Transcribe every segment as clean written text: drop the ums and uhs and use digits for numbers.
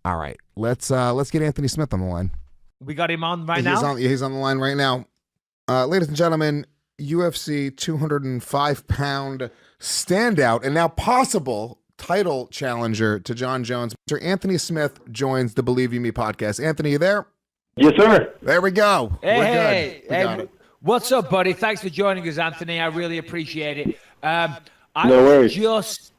All right, let's get Anthony Smith on the line. We got him on right now? He's on the line right now. Ladies and gentlemen, UFC 205-pound standout and now possible title challenger to John Jones, Mr. Anthony Smith, joins the Believe You Me podcast. Anthony, you there? Yes, sir. There we go. Hey, We're hey, good. We got it. What's up, buddy? Thanks for joining us, Anthony. I really appreciate it. No worries.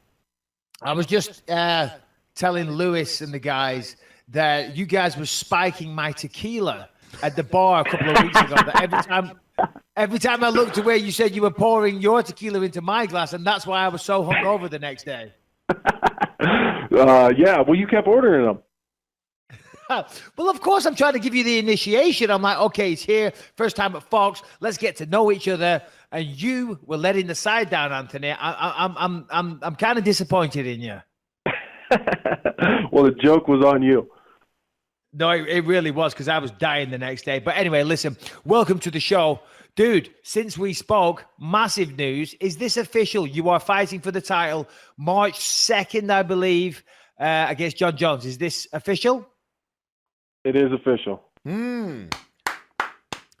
I was just telling Lewis and the guys that you guys were spiking my tequila at the bar a couple of weeks ago. That every time I looked away, you said you were pouring your tequila into my glass, and that's why I was so hungover the next day. Yeah, well, you kept ordering them. Well, of course, I'm trying to give you the initiation. I'm like, okay, it's here, first time at Fox. Let's get to know each other. And you were letting the side down, Anthony. I'm kind of disappointed in you. Well, the joke was on you. No, it really was, because I was dying the next day. But anyway, listen, welcome to the show. Dude, since we spoke, massive news. Is this official? You are fighting for the title March 2nd, I believe, against John Jones. Is this official? It is official.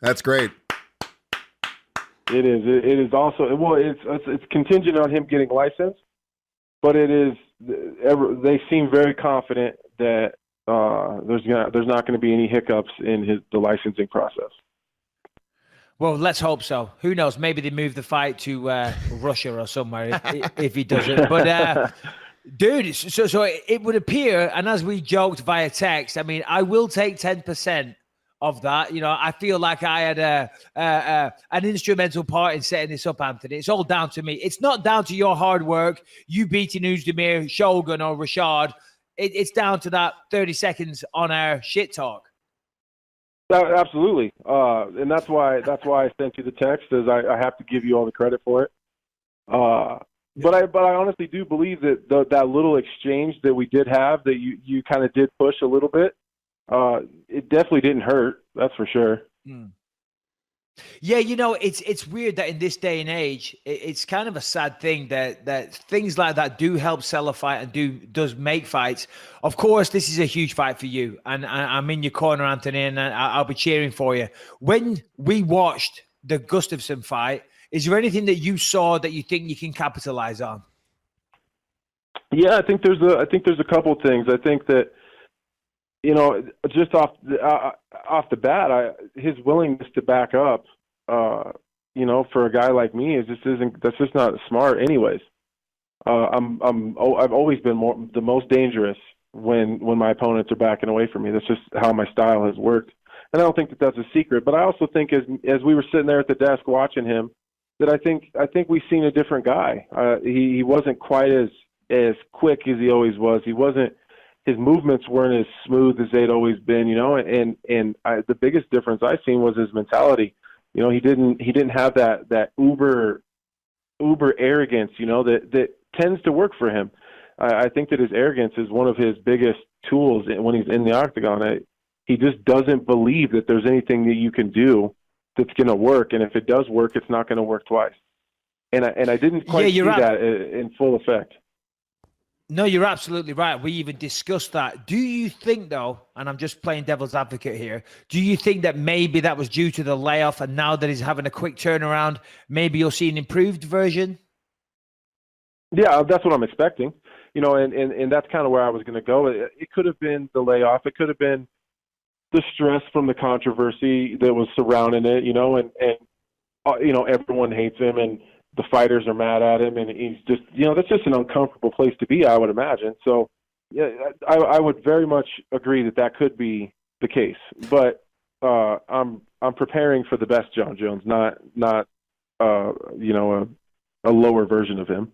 That's great. It is. It is also, well, it's contingent on him getting licensed, but it is, they seem very confident that there's not going to be any hiccups in the licensing process. Well, let's hope so. Who knows? Maybe they move the fight to Russia or somewhere if he doesn't. But dude, so it would appear, and as we joked via text, I mean, I will take 10% of that. You know, I feel like I had an instrumental part in setting this up, Anthony. It's all down to me. It's not down to your hard work, you beating Uzdemir, Shogun, or Rashad. It's down to that 30 seconds on our shit talk. Absolutely, and that's why I sent you the text, is I have to give you all the credit for it. But I honestly do believe that that little exchange that we did have, that you kind of did push a little bit, it definitely didn't hurt. That's for sure. Yeah, you know, it's weird that in this day and age, it's kind of a sad thing that things like that do help sell a fight and does make fights. Of course, this is a huge fight for you, and I'm in your corner, Anthony, and I'll be cheering for you. When we watched the Gustafsson fight, is there anything that you saw that you think you can capitalize on? Yeah, I think there's a couple of things. I think that, you know, just off the bat, his willingness to back up, you know, for a guy like me, that's just not smart, anyways. I've always been the most dangerous when my opponents are backing away from me. That's just how my style has worked, and I don't think that that's a secret. But I also think as we were sitting there at the desk watching him, that I think we've seen a different guy. He wasn't quite as quick as he always was. His movements weren't as smooth as they'd always been, you know, and the biggest difference I've seen was his mentality. You know, he didn't have that uber arrogance, you know, that tends to work for him. I think that his arrogance is one of his biggest tools when he's in the octagon. He just doesn't believe that there's anything that you can do that's going to work, and if it does work, it's not going to work twice. And I didn't quite see that in full effect. No, you're absolutely right. We even discussed that. Do you think, though, and I'm just playing devil's advocate here, do you think that maybe that was due to the layoff, and now that he's having a quick turnaround, maybe you'll see an improved version? Yeah, that's what I'm expecting. You know, and that's kind of where I was going to go. It could have been the layoff. It could have been the stress from the controversy that was surrounding it, you know, and you know, everyone hates him, and the fighters are mad at him, and he's just, you know, that's just an uncomfortable place to be, I would imagine. So, yeah, I would very much agree that could be the case. But I'm preparing for the best John Jones, not you know, a lower version of him.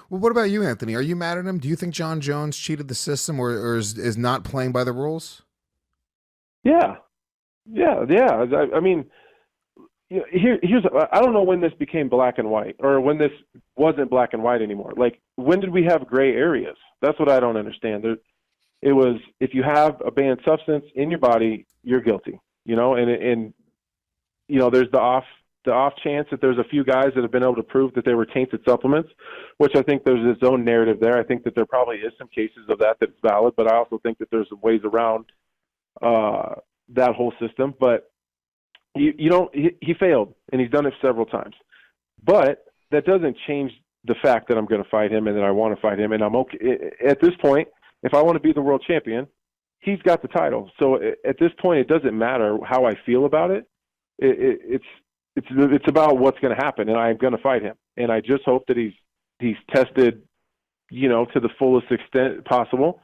Well, what about you, Anthony? Are you mad at him? Do you think John Jones cheated the system, or is not playing by the rules? Yeah. I mean, here's I don't know when this became black and white, or when this wasn't black and white anymore. Like, when did we have gray areas? That's what I don't understand. It was, if you have a banned substance in your body, you're guilty. You know, and you know, there's the off the off chance that there's a few guys that have been able to prove that they were tainted supplements, which I think there's its own narrative there. I think that there probably is some cases of that's valid, but I also think that there's ways around that whole system. But he failed, and he's done it several times. But that doesn't change the fact that I'm going to fight him and that I want to fight him, and I'm okay. At this point, if I want to be the world champion, he's got the title. So at this point, it doesn't matter how I feel about it. It's about what's going to happen, and I'm going to fight him. And I just hope that he's tested, to the fullest extent possible,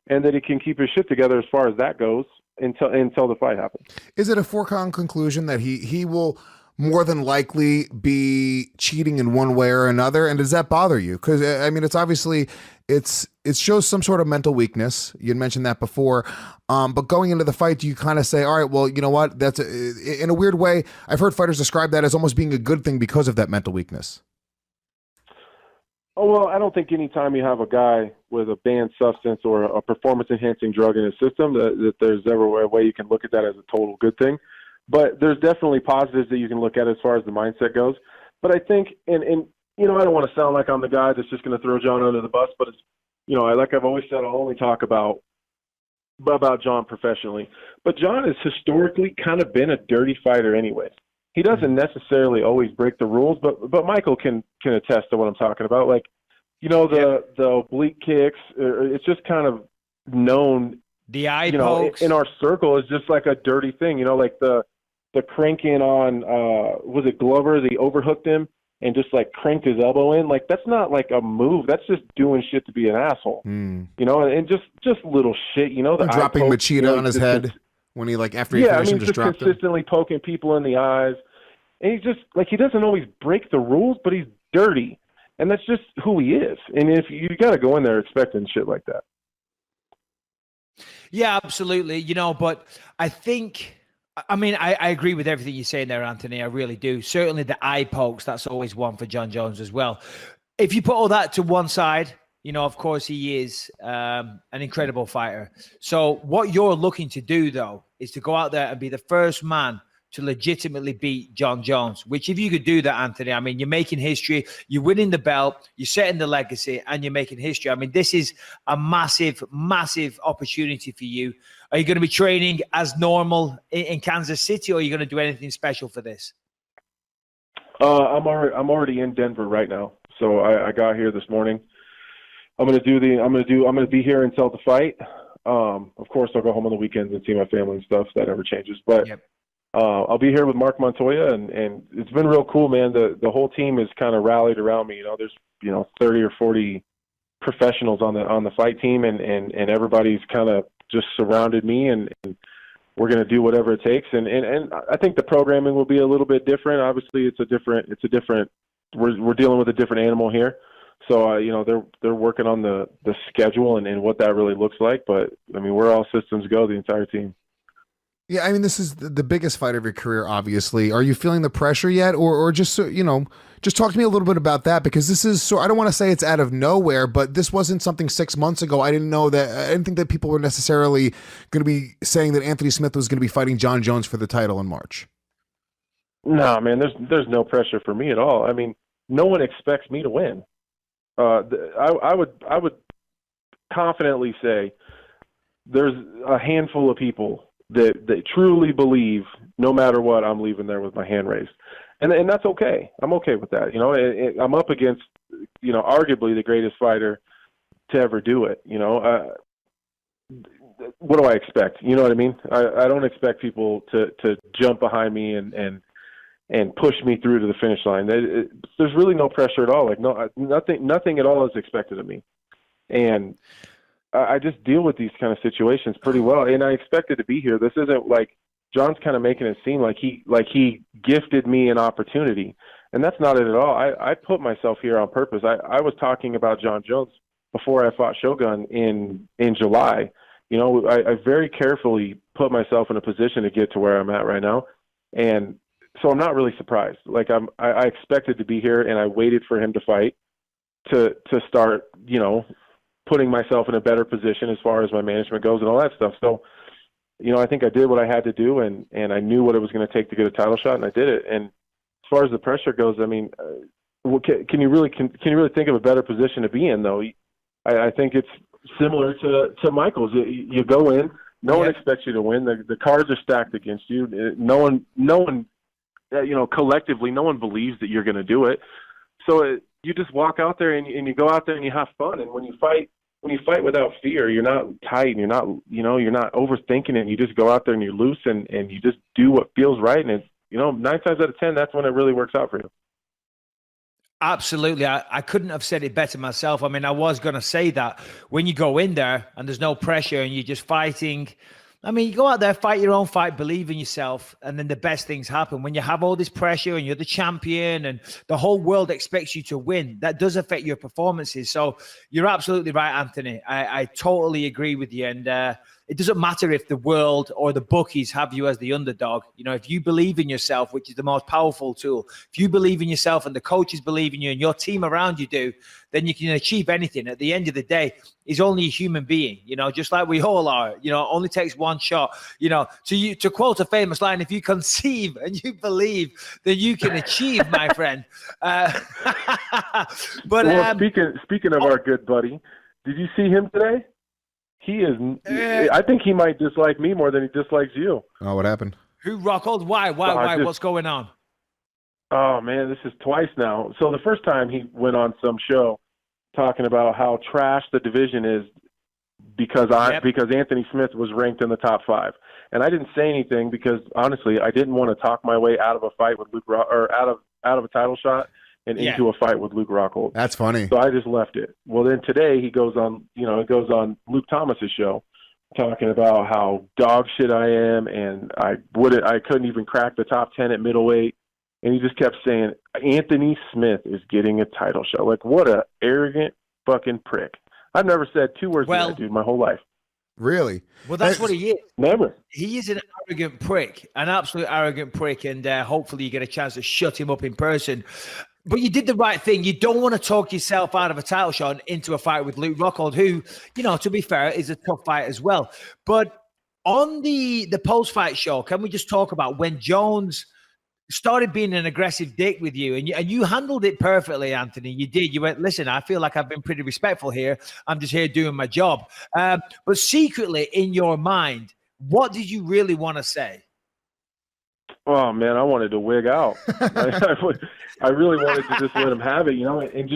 and that he can keep his shit together as far as that goes until the fight happens. Is it a foregone conclusion that he will more than likely be cheating in one way or another? And does that bother you? Because I mean, it's obviously it shows some sort of mental weakness. You had mentioned that before. But going into the fight, do you kind of say, all right, well, you know what? That's in a weird way. I've heard fighters describe that as almost being a good thing because of that mental weakness. Oh, well, I don't think any time you have a guy with a banned substance or a performance-enhancing drug in his system that there's ever a way you can look at that as a total good thing. But there's definitely positives that you can look at as far as the mindset goes. But I think, and I don't want to sound like I'm the guy that's just going to throw John under the bus, but it's, like I've always said, I'll only talk about John professionally. But John has historically kind of been a dirty fighter anyway. He doesn't necessarily always break the rules, but Michael can attest to what I'm talking about. Like, the oblique kicks, it's just kind of known. The eye pokes in our circle is just like a dirty thing. Like the cranking on, was it Glover? They overhooked him and just like cranked his elbow in. Like, that's not like a move. That's just doing shit to be an asshole. And just little shit. The dropping Machida on his head when he after he finished him, just dropped consistently poking people in the eyes. And he's just he doesn't always break the rules, but he's dirty, and that's just who he is. And if you got to go in there expecting shit like that. Yeah, absolutely. But I think, I agree with everything you're saying there, Anthony. I really do. Certainly the eye pokes, that's always one for John Jones as well. If you put all that to one side, of course he is an incredible fighter. So what you're looking to do, though, is to go out there and be the first man to legitimately beat John Jones, which if you could do that, Anthony, you're making history, you're winning the belt, you're setting the legacy, and you're making history. This is a massive, massive opportunity for you. Are you going to be training as normal in Kansas City, or are you going to do anything special for this? I'm already in Denver right now. So I got here this morning. I'm going to be here until the fight. Of course, I'll go home on the weekends and see my family and stuff. That never changes. But yep. I'll be here with Mark Montoya, and it's been real cool, man. The whole team has kind of rallied around me. There's 30 or 40 professionals on the fight team, and everybody's kind of just surrounded me, and we're going to do whatever it takes. And I think the programming will be a little bit different. Obviously, it's a different. We're dealing with a different animal here. So they're working on the schedule and what that really looks like. But we're all systems go, the entire team. Yeah, this is the biggest fight of your career, obviously. Are you feeling the pressure yet, or just just talk to me a little bit about that, because this is I don't want to say it's out of nowhere, but this wasn't something 6 months ago. I didn't think that people were necessarily going to be saying that Anthony Smith was going to be fighting John Jones for the title in March. No, man, there's no pressure for me at all. No one expects me to win. I would confidently say there's a handful of people that truly believe no matter what, I'm leaving there with my hand raised. And that's okay. I'm okay with that. I'm up against, arguably the greatest fighter to ever do it. What do I expect? You know what I mean? I don't expect people to jump behind me and push me through to the finish line. There's really no pressure at all. Nothing at all is expected of me. And I just deal with these kind of situations pretty well, and I expected to be here. This isn't like John's kind of making it seem like he gifted me an opportunity, and that's not it at all. I put myself here on purpose. I was talking about John Jones before I fought Shogun in July. I very carefully put myself in a position to get to where I'm at right now, and so I'm not really surprised. I expected to be here, and I waited for him to fight to start, putting myself in a better position as far as my management goes and all that stuff. So, I think I did what I had to do, and I knew what it was going to take to get a title shot, and I did it. And far as the pressure goes, I mean, can you really think of a better position to be in though? I think it's similar to Michael's. You go in, no one expects you to win. The cards are stacked against you. No one, collectively, no one believes that you're going to do it. So you just walk out there and you go out there and you have fun. And when you fight without fear, you're not tight. And you're not overthinking it. You just go out there and you're loose and you just do what feels right. And it's, 9 times out of 10, that's when it really works out for you. Absolutely. I couldn't have said it better myself. I mean, I was going to say that when you go in there and there's no pressure and you're just fighting, I mean, you go out there, fight your own fight, believe in yourself, and then the best things happen. When you have all this pressure and you're the champion and the whole world expects you to win, that does affect your performances. So you're absolutely right, Anthony. I totally agree with you. And it doesn't matter if the world or the bookies have you as the underdog. If you believe in yourself, which is the most powerful tool, if you believe in yourself and the coaches believe in you and your team around you do, then you can achieve anything. At the end of the day, he's only a human being, just like we all are. Only takes one shot. To quote a famous line, if you conceive and you believe, then you can achieve, my friend. Speaking of our good buddy, did you see him today? He is. I think he might dislike me more than he dislikes you. Oh, what happened? Who, Rockhold? Why? What's going on? Oh man, this is twice now. So the first time he went on some show talking about how trash the division is because Anthony Smith was ranked in the top 5, and I didn't say anything because honestly I didn't want to talk my way out of a fight with Luke or out of a title shot and into a fight with Luke Rockhold. That's funny. So I just left it. Well, then today he goes on, on Luke Thomas's show talking about how dog shit I am and I couldn't even crack the top 10 at middleweight. And he just kept saying, Anthony Smith is getting a title shot. Like, what a arrogant fucking prick. I've never said 2 words to that dude my whole life. Really? Well, that's what he is. Never. He is an arrogant prick, an absolute arrogant prick, and hopefully you get a chance to shut him up in person. But you did the right thing. You don't want to talk yourself out of a title shot and into a fight with Luke Rockhold, who, to be fair, is a tough fight as well. But on the post-fight show, can we just talk about when Jones started being an aggressive dick with you, and you handled it perfectly, Anthony. You did. You went, listen, I feel like I've been pretty respectful here. I'm just here doing my job. But secretly in your mind, what did you really want to say? Oh man, I wanted to wig out. I really wanted to just let him have it, and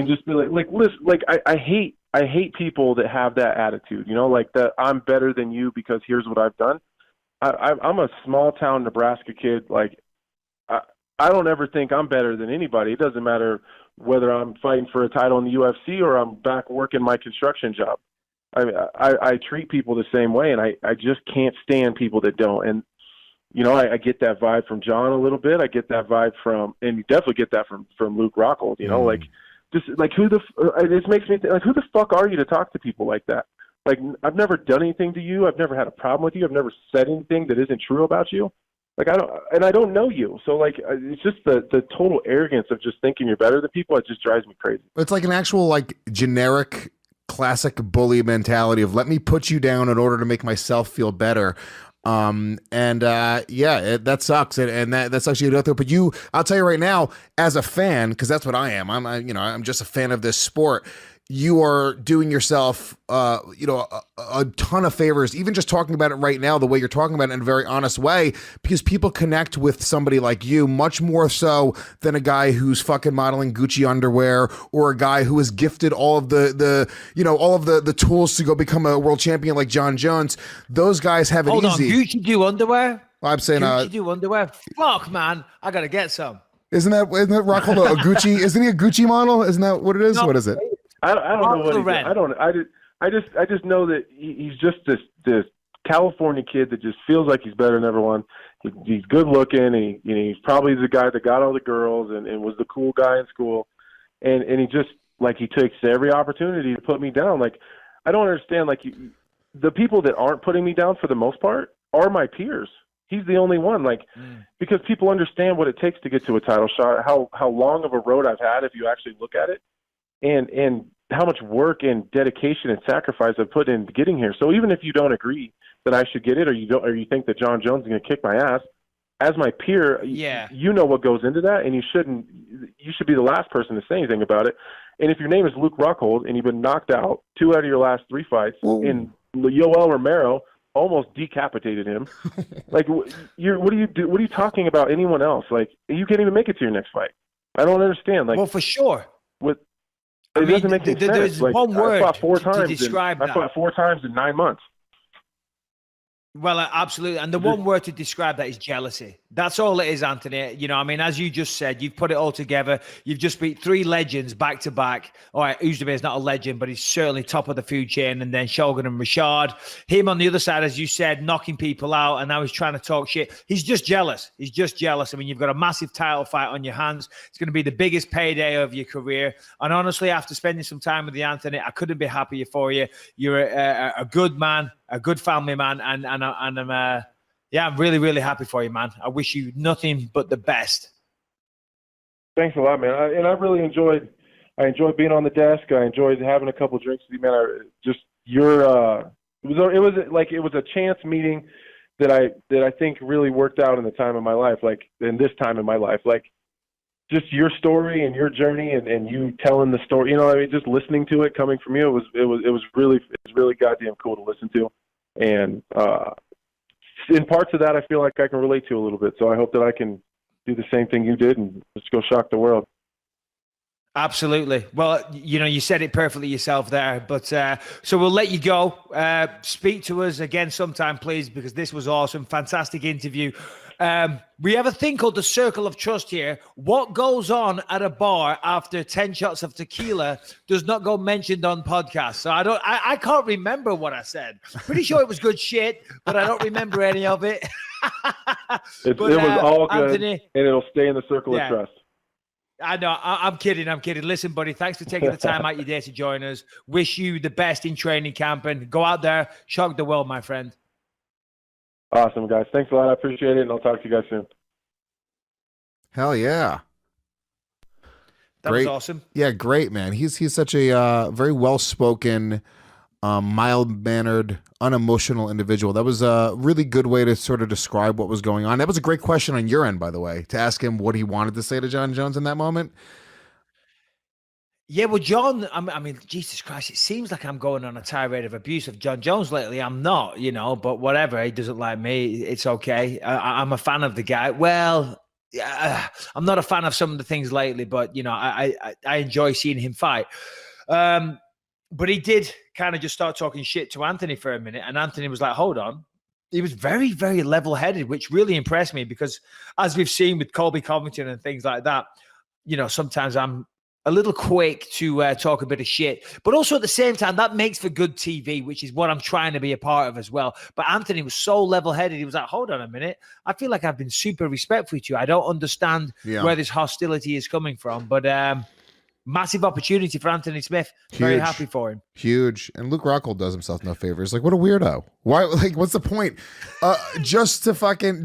just be like, listen, like I hate people that have that attitude, like that I'm better than you because here's what I've done. I'm a small town Nebraska kid. Like I don't ever think I'm better than anybody. It doesn't matter whether I'm fighting for a title in the UFC or I'm back working my construction job. I treat people the same way, and I just can't stand people that don't. And I get that vibe from John a little bit. I get that vibe and you definitely get that from Luke Rockhold. Like just like it makes me think, like, who the fuck are you to talk to people like that? Like, I've never done anything to you. I've never had a problem with you. I've never said anything that isn't true about you. Like, I don't know you. So, like, it's just the total arrogance of just thinking you're better than people. It just drives me crazy. It's like an actual, like, generic classic bully mentality of let me put you down in order to make myself feel better. That sucks. And that sucks you to go through. But I'll tell you right now, as a fan, because that's what I am. I'm just a fan of this sport. You are doing yourself, a ton of favors, even just talking about it right now, the way you're talking about it in a very honest way, because people connect with somebody like you much more so than a guy who's fucking modeling Gucci underwear or a guy who is gifted all of the tools to go become a world champion like John Jones. Those guys have it easy. Hold on, Gucci do underwear? I'm saying, Gucci do underwear? Fuck, man, I gotta get some. Isn't that Rockhold a Gucci? Isn't he a Gucci model? Isn't that what it is? No. What is it? I don't know what he's doing. I just know that he's just this California kid that just feels like he's better than everyone. He's good looking. And he's probably the guy that got all the girls and was the cool guy in school. And he just, like, he takes every opportunity to put me down. Like, I don't understand. Like, the people that aren't putting me down for the most part are my peers. He's the only one, because people understand what it takes to get to a title shot, how long of a road I've had if you actually look at it. And how much work and dedication and sacrifice I've put in getting here. So even if you don't agree that I should get it, or you think that John Jones is going to kick my ass, as my peer, Yeah. you know what goes into that, and you should be the last person to say anything about it. And if your name is Luke Rockhold and you've been knocked out 2 out of your last 3 fights, and Yoel Romero almost decapitated him, like, what are you talking about anyone else? Like, you can't even make it to your next fight. I don't understand. Like, Well, for sure. It doesn't make any sense. There's like, one word I fought 4 to times. describe that. I fought 4 times in 9 months. Well, absolutely. And the one word to describe that is jealousy. That's all it is, Anthony. You know, I mean, as you just said, you've put it all together. You've just beat 3 legends back to back. All right, Uzdemir is not a legend, but he's certainly top of the food chain. And then Shogun and Rashad. Him on the other side, as you said, knocking people out. And now he's trying to talk shit. He's just jealous. He's just jealous. I mean, you've got a massive title fight on your hands. It's going to be the biggest payday of your career. And honestly, after spending some time with you, Anthony, I couldn't be happier for you. You're a good man, a good family man, and I'm really, really happy for you, man. I wish you nothing but the best. Thanks a lot, man. I really enjoyed being on the desk. I enjoyed having a couple of drinks with you, man. It was a chance meeting that I think really worked out in the time of my life, like in this time in my life, like just your story and your journey and you telling the story, you know what I mean, just listening to it coming from you, it was really goddamn cool to listen to. And in parts of that I feel like I can relate to a little bit. So I hope that I can do the same thing you did and just go shock the world. Absolutely. Well, you know, you said it perfectly yourself there, but so we'll let you go. Speak to us again sometime, please, because this was awesome. Fantastic interview. We have a thing called the circle of trust here. What goes on at a bar after 10 shots of tequila does not go mentioned on podcasts. So I can't remember what I said. Pretty sure it was good shit, but I don't remember any of it. It was all good, Anthony, and it'll stay in the circle of trust. I know. I'm kidding. Listen, buddy, thanks for taking the time out your day to join us. Wish you the best in training camp and go out there, shock the world, my friend. Awesome, guys. Thanks a lot. I appreciate it, and I'll talk to you guys soon. Hell yeah. That was awesome. Yeah, great, man. He's such a very well-spoken, mild-mannered, unemotional individual. That was a really good way to sort of describe what was going on. That was a great question on your end, by the way, to ask him what he wanted to say to John Jones in that moment. Yeah, well, John, I mean, Jesus Christ, it seems like I'm going on a tirade of abuse of John Jones lately. I'm not, you know, but whatever. He doesn't like me. It's okay. I'm a fan of the guy. Well, I'm not a fan of some of the things lately, but, you know, I enjoy seeing him fight. But he did kind of just start talking shit to Anthony for a minute. And Anthony was like, hold on. He was very, very level-headed, which really impressed me because as we've seen with Colby Covington and things like that, you know, sometimes I'm a little quick to talk a bit of shit. But also at the same time, that makes for good TV, which is what I'm trying to be a part of as well. But Anthony was so level-headed. He was like, hold on a minute. I feel like I've been super respectful to you. I don't understand where this hostility is coming from. But massive opportunity for Anthony Smith. Huge. Very happy for him. Huge. And Luke Rockhold does himself no favors. Like, what a weirdo. Why? Like, what's the point? Just to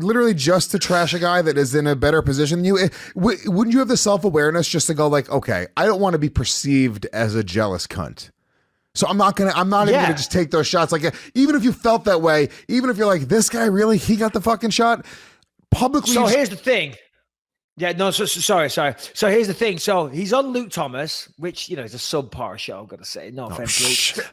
literally just to trash a guy that is in a better position than you. Wouldn't you have the self-awareness just to go like, okay, I don't want to be perceived as a jealous cunt. So I'm not even gonna just take those shots. Like, even if you felt that way, even if you're like, this guy really, he got the fucking shot publicly. So here's the thing. Yeah, no, sorry. So here's the thing. So he's on Luke Thomas, which, you know, is a subpar show, I've got to say. No offense, Luke.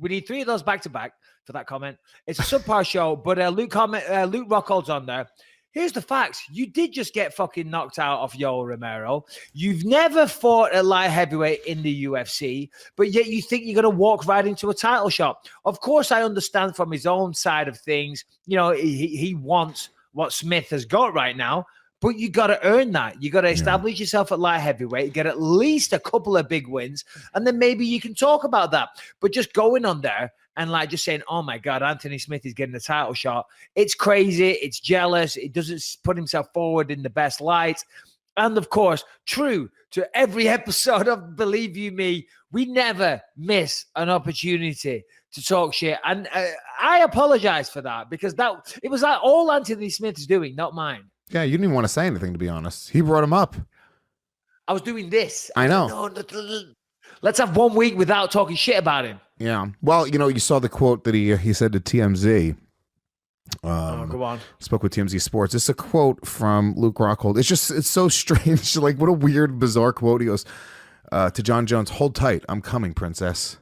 We need 3 of those back to back for that comment. It's a subpar show, but Luke Rockhold's on there. Here's the facts. You did just get fucking knocked out of Yoel Romero. You've never fought at light heavyweight in the UFC, but yet you think you're going to walk right into a title shot. Of course, I understand from his own side of things, you know, he wants what Smith has got right now, but you got to earn that. You got to establish yourself at light heavyweight, get at least a couple of big wins, and then maybe you can talk about that. But just going on there and like just saying, oh my God, Anthony Smith is getting a title shot. It's crazy. It's jealous. It doesn't put himself forward in the best light. And of course, true to every episode of Believe You Me, we never miss an opportunity to talk shit. And I apologize for that because it was like all Anthony Smith is doing, not mine. Yeah, you didn't even want to say anything, to be honest. He brought him up. I was doing this. I know. No. Let's have 1 week without talking shit about him. Yeah. Well, you saw the quote that he said to TMZ. Go on. Spoke with TMZ Sports. It's a quote from Luke Rockhold. It's so strange. Like, what a weird, bizarre quote. He goes to John Jones, "Hold tight. I'm coming, princess."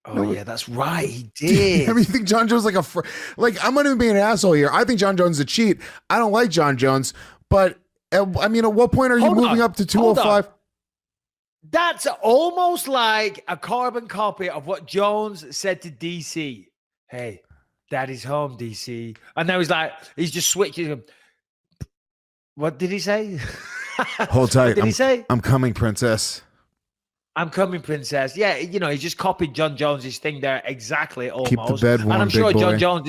Oh, yeah, that's right. He did. I mean, you think John Jones I'm not even being an asshole here. I think John Jones is a cheat. I don't like John Jones, but at what point are you moving up to 205? That's almost like a carbon copy of what Jones said to DC. Hey, Daddy's home, DC. And now he's just switching. What did he say? Hold tight. What did he say? I'm coming, princess. I'm coming, princess. Yeah, he just copied John Jones's thing there exactly, almost. Keep the bed warm, and I'm sure big boy. John Jones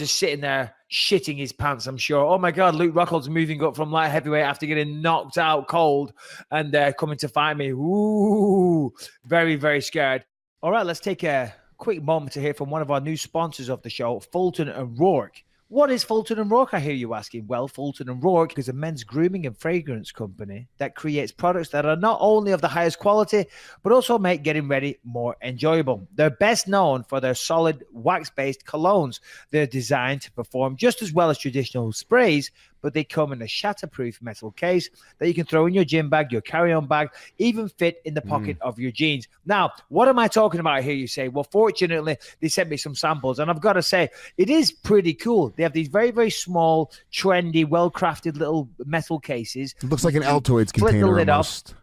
is sitting there shitting his pants, I'm sure. Oh my God, Luke Rockhold's moving up from light heavyweight after getting knocked out cold and coming to fight me. Ooh, very, very scared. All right, let's take a quick moment to hear from one of our new sponsors of the show, Fulton and Rourke. What is Fulton and Rourke, I hear you asking? Well, Fulton and Rourke is a men's grooming and fragrance company that creates products that are not only of the highest quality, but also make getting ready more enjoyable. They're best known for their solid wax-based colognes. They're designed to perform just as well as traditional sprays, but they come in a shatterproof metal case that you can throw in your gym bag, your carry-on bag, even fit in the pocket of your jeans. Now, what am I talking about here, you say? Well, fortunately, they sent me some samples, and I've got to say, it is pretty cool. They have these very, very small, trendy, well-crafted little metal cases. It looks like an Altoids container almost.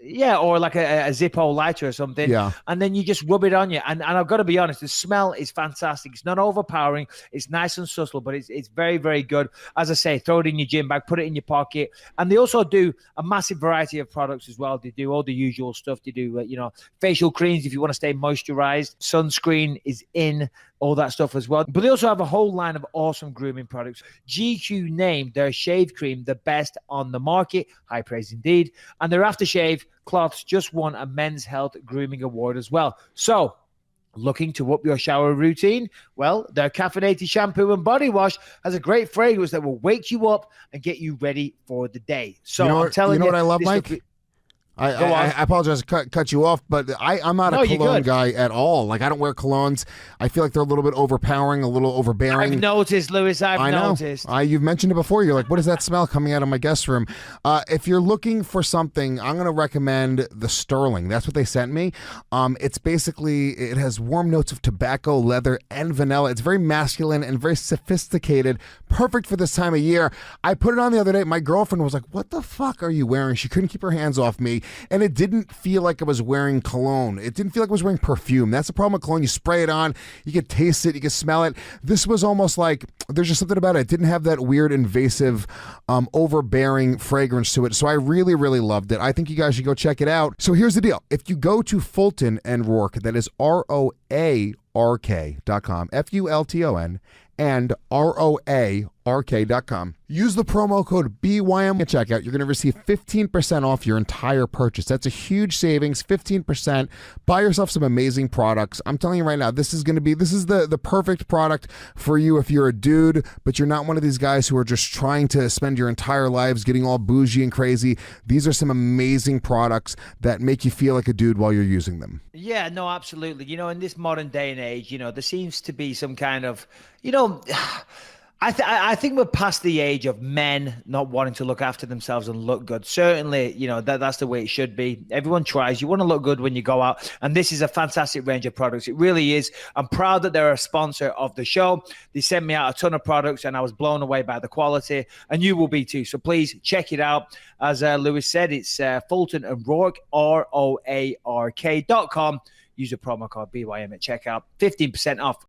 Yeah, or like a Zippo lighter or something. Yeah. And then you just rub it on you. And I've got to be honest, the smell is fantastic. It's not overpowering. It's nice and subtle, but it's very, very good. As I say, throw it in your gym bag, put it in your pocket. And they also do a massive variety of products as well. They do all the usual stuff. They do, facial creams if you want to stay moisturized. Sunscreen is in, all that stuff as well. But they also have a whole line of awesome grooming products. GQ named their shave cream the best on the market. High praise indeed. And their aftershave cloths just won a Men's Health Grooming Award as well. So, looking to up your shower routine? Well, their caffeinated shampoo and body wash has a great fragrance that will wake you up and get you ready for the day. So I'm telling you, what I love, Mike? I apologize to cut you off, but I'm not a cologne guy at all. Like, I don't wear colognes. I feel like they're a little bit overpowering, a little overbearing. I've noticed, Lewis. I've noticed. You've mentioned it before. You're like, what is that smell coming out of my guest room? If you're looking for something, I'm going to recommend the Sterling. That's what they sent me. It's basically, it has warm notes of tobacco, leather, and vanilla. It's very masculine and very sophisticated. Perfect for this time of year. I put it on the other day. My girlfriend was like, what the fuck are you wearing? She couldn't keep her hands off me. And it didn't feel like I was wearing cologne. It didn't feel like I was wearing perfume. That's the problem with cologne. You spray it on, you can taste it, you can smell it. This was almost like, there's just something about it. It didn't have that weird, invasive, overbearing fragrance to it. So I really, really loved it. I think you guys should go check it out. So here's the deal. If you go to Fulton and Rourke, that is ROARK.com, FULTON, and ROARK.com. Use the promo code BYM at checkout. You're going to receive 15% off your entire purchase. That's a huge savings, 15%. Buy yourself some amazing products. I'm telling you right now, this is the perfect product for you if you're a dude, but you're not one of these guys who are just trying to spend your entire lives getting all bougie and crazy. These are some amazing products that make you feel like a dude while you're using them. Yeah, no, absolutely. In this modern day and age, there seems to be some kind of, I think we're past the age of men not wanting to look after themselves and look good. Certainly, that's the way it should be. Everyone tries. You want to look good when you go out. And this is a fantastic range of products. It really is. I'm proud that they're a sponsor of the show. They sent me out a ton of products and I was blown away by the quality. And you will be too. So please check it out. As Lewis said, it's Fulton and Rourke, ROARK.com. Use the promo code BYM at checkout. 15% off.